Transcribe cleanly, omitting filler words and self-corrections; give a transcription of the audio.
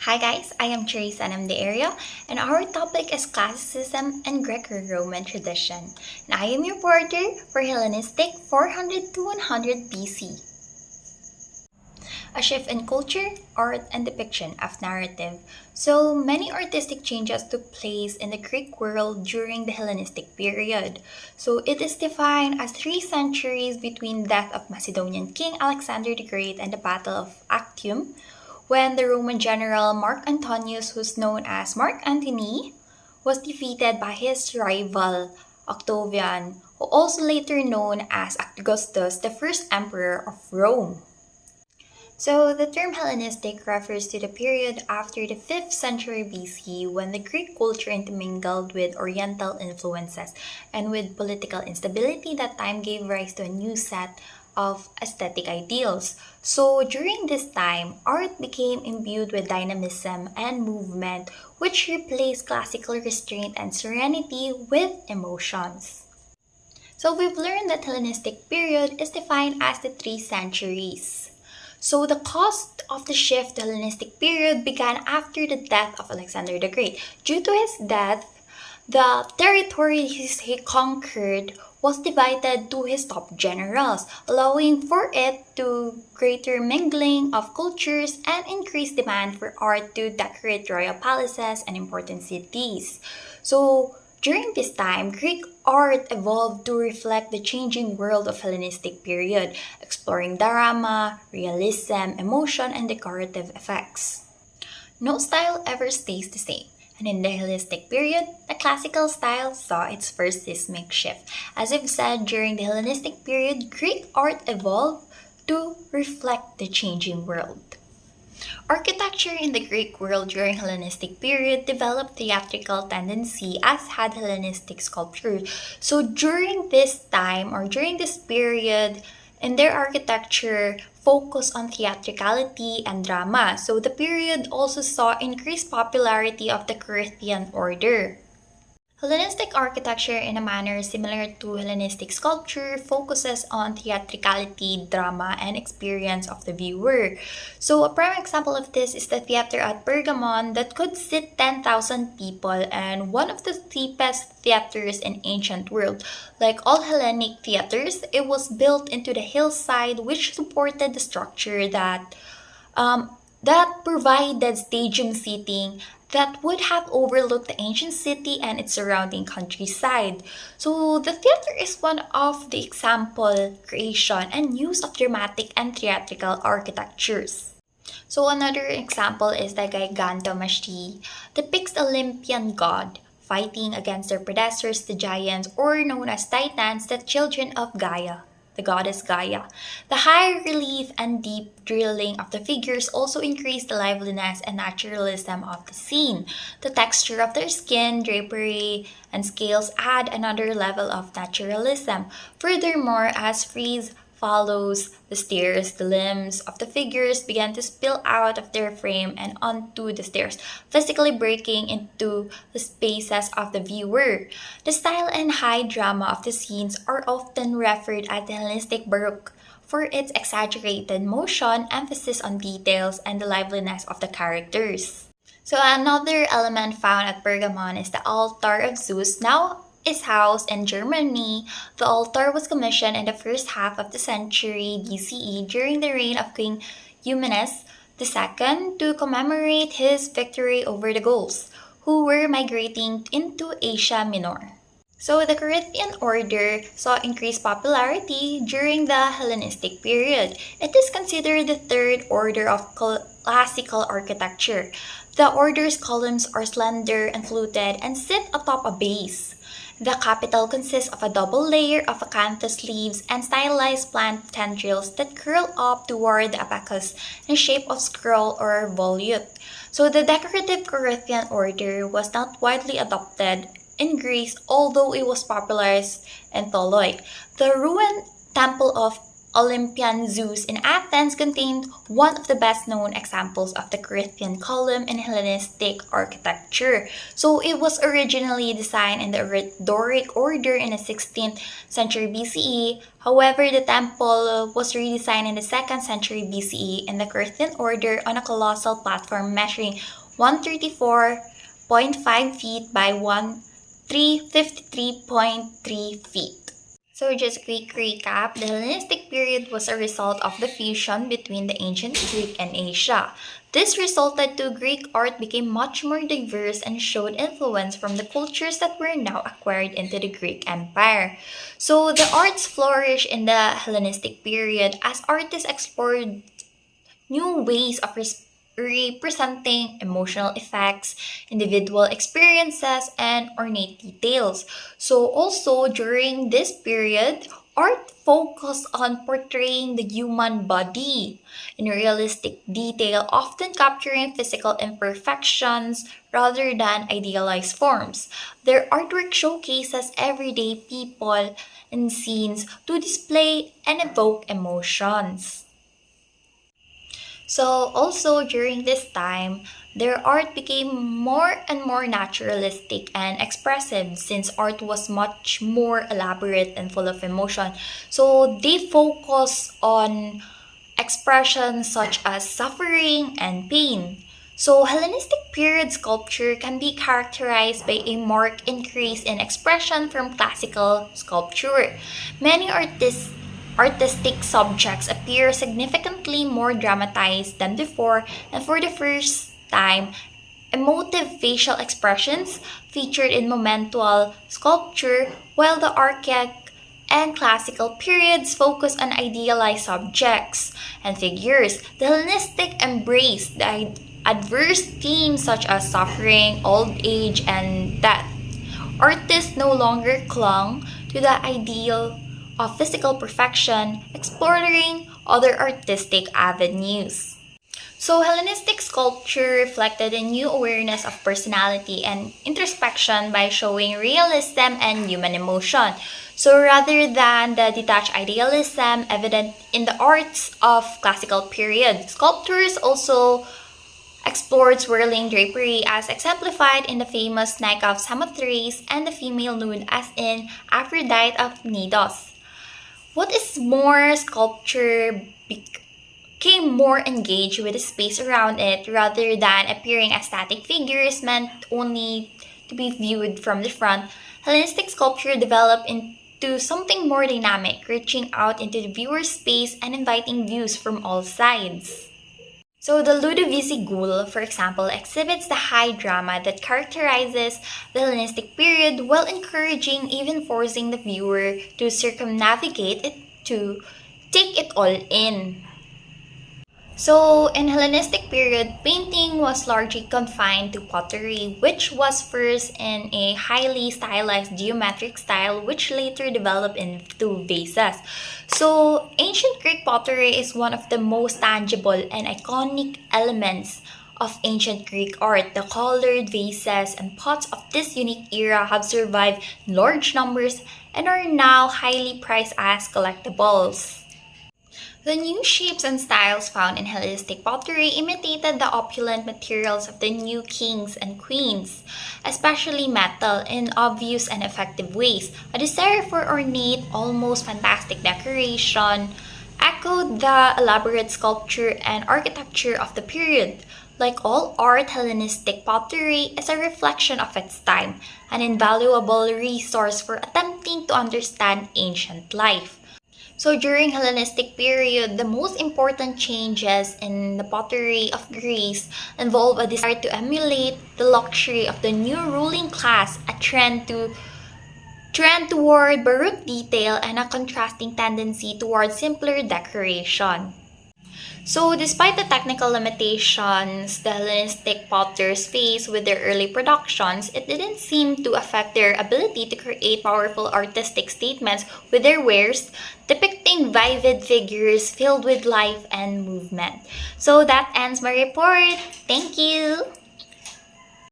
Hi guys, I am Trace and I'm the ERIO, and our topic is Classicism and Greco-Roman tradition. And I am your reporter for Hellenistic 400 to 100 BC. A shift in culture, art, and depiction of narrative. So many artistic changes took place in the Greek world during the Hellenistic period. So it is defined as 3 centuries between the death of Macedonian King Alexander the Great and the Battle of Actium, when the Roman general Mark Antonius, who's known as Mark Antony, was defeated by his rival Octavian, who also later known as Augustus, the first emperor of Rome. So the term Hellenistic refers to the period after the 5th century BC when the Greek culture intermingled with Oriental influences, and with political instability that time gave rise to a new set of aesthetic ideals. So during this time, art became imbued with dynamism and movement, which replaced classical restraint and serenity with emotions. So we've learned that Hellenistic period is defined as the 3 centuries. So the cost of the shift to Hellenistic period began after the death of Alexander the Great. Due to his death, the territory he conquered was divided to his top generals, allowing for it to greater mingling of cultures and increased demand for art to decorate royal palaces and important cities. So during this time, Greek art evolved to reflect the changing world of Hellenistic period, exploring drama, realism, emotion, and decorative effects. No style ever stays the same, and in the Hellenistic period, the classical style saw its first seismic shift. As I've said, during the Hellenistic period, Greek art evolved to reflect the changing world. Architecture in the Greek world during Hellenistic period developed theatrical tendency, as had Hellenistic sculpture. So during this time or during this period, in their architecture focus on theatricality and drama. So the period also saw increased popularity of the Corinthian order. Hellenistic architecture, in a manner similar to Hellenistic sculpture, focuses on theatricality, drama, and experience of the viewer. So a prime example of this is the theater at Pergamon that could sit 10,000 people, and one of the steepest theaters in ancient world. Like all Hellenic theaters, it was built into the hillside, which supported the structure that provided stadium seating that would have overlooked the ancient city and its surrounding countryside. So the theater is one of the example creation and use of dramatic and theatrical architectures. So another example is the Gigantomachy, depicts Olympian god fighting against their predecessors, the giants, or known as Titans, the children of Gaia, the goddess Gaia. The high relief and deep drilling of the figures also increased the liveliness and naturalism of the scene. The texture of their skin, drapery, and scales add another level of naturalism. Furthermore, as frieze follows the stairs, the limbs of the figures began to spill out of their frame and onto the stairs, physically breaking into the spaces of the viewer. The style and high drama of the scenes are often referred as the Hellenistic Baroque for its exaggerated motion, emphasis on details, and the liveliness of the characters. So another element found at Pergamon is the altar of Zeus, now is housed in Germany. The altar was commissioned in the first half of the century BCE during the reign of King Eumenes II to commemorate his victory over the Gauls, who were migrating into Asia Minor. So the Corinthian order saw increased popularity during the Hellenistic period. It is considered the third order of classical architecture. The order's columns are slender and fluted and sit atop a base. The capital consists of a double layer of acanthus leaves and stylized plant tendrils that curl up toward the abacus in shape of scroll or volute. So the decorative Corinthian order was not widely adopted in Greece, although it was popularized in Ptolemy. The ruined temple of Olympian Zeus in Athens contained one of the best-known examples of the Corinthian column in Hellenistic architecture. So it was originally designed in the Doric order in the 16th century BCE. However, the temple was redesigned in the 2nd century BCE in the Corinthian order on a colossal platform measuring 134.5 feet by 353.3 feet. So just quick recap, the Hellenistic period was a result of the fusion between the ancient Greek and Asia. This resulted to Greek art became much more diverse and showed influence from the cultures that were now acquired into the Greek Empire. So the arts flourished in the Hellenistic period as artists explored new ways of representing emotional effects, individual experiences, and ornate details. So also during this period, art focused on portraying the human body in realistic detail, often capturing physical imperfections rather than idealized forms. Their artwork showcases everyday people and scenes to display and evoke emotions. So also during this time, their art became more and more naturalistic and expressive since art was much more elaborate and full of emotion. So they focus on expressions such as suffering and pain. So Hellenistic period sculpture can be characterized by a marked increase in expression from classical sculpture. Many artistic subjects appear significantly more dramatized than before, and for the first time, emotive facial expressions featured in monumental sculpture, while the archaic and classical periods focus on idealized subjects and figures. The Hellenistic embraced the adverse themes such as suffering, old age, and death. Artists no longer clung to the ideal of physical perfection, exploring other artistic avenues. So Hellenistic sculpture reflected a new awareness of personality and introspection by showing realism and human emotion. So rather than the detached idealism evident in the arts of classical period, sculptors also explored swirling drapery as exemplified in the famous Nike of Samothrace and the female nude as in Aphrodite of Knidos. What is more, sculpture became more engaged with the space around it rather than appearing as static figures meant only to be viewed from the front. Hellenistic sculpture developed into something more dynamic, reaching out into the viewer's space and inviting views from all sides. So the Ludovisi Ghoul, for example, exhibits the high drama that characterizes the Hellenistic period while encouraging, even forcing the viewer to circumnavigate it to take it all in. So, in Hellenistic period, painting was largely confined to pottery, which was first in a highly stylized geometric style, which later developed into vases. So, ancient Greek pottery is one of the most tangible and iconic elements of ancient Greek art. The colored vases and pots of this unique era have survived in large numbers and are now highly prized as collectibles. The new shapes and styles found in Hellenistic pottery imitated the opulent materials of the new kings and queens, especially metal, in obvious and effective ways. A desire for ornate, almost fantastic decoration echoed the elaborate sculpture and architecture of the period. Like all art, Hellenistic pottery is a reflection of its time, an invaluable resource for attempting to understand ancient life. So during Hellenistic period, the most important changes in the pottery of Greece involve a desire to emulate the luxury of the new ruling class, a trend toward Baroque detail, and a contrasting tendency toward simpler decoration. So despite the technical limitations the Hellenistic potters faced with their early productions, it didn't seem to affect their ability to create powerful artistic statements with their wares, depicting vivid figures filled with life and movement. So that ends my report. Thank you!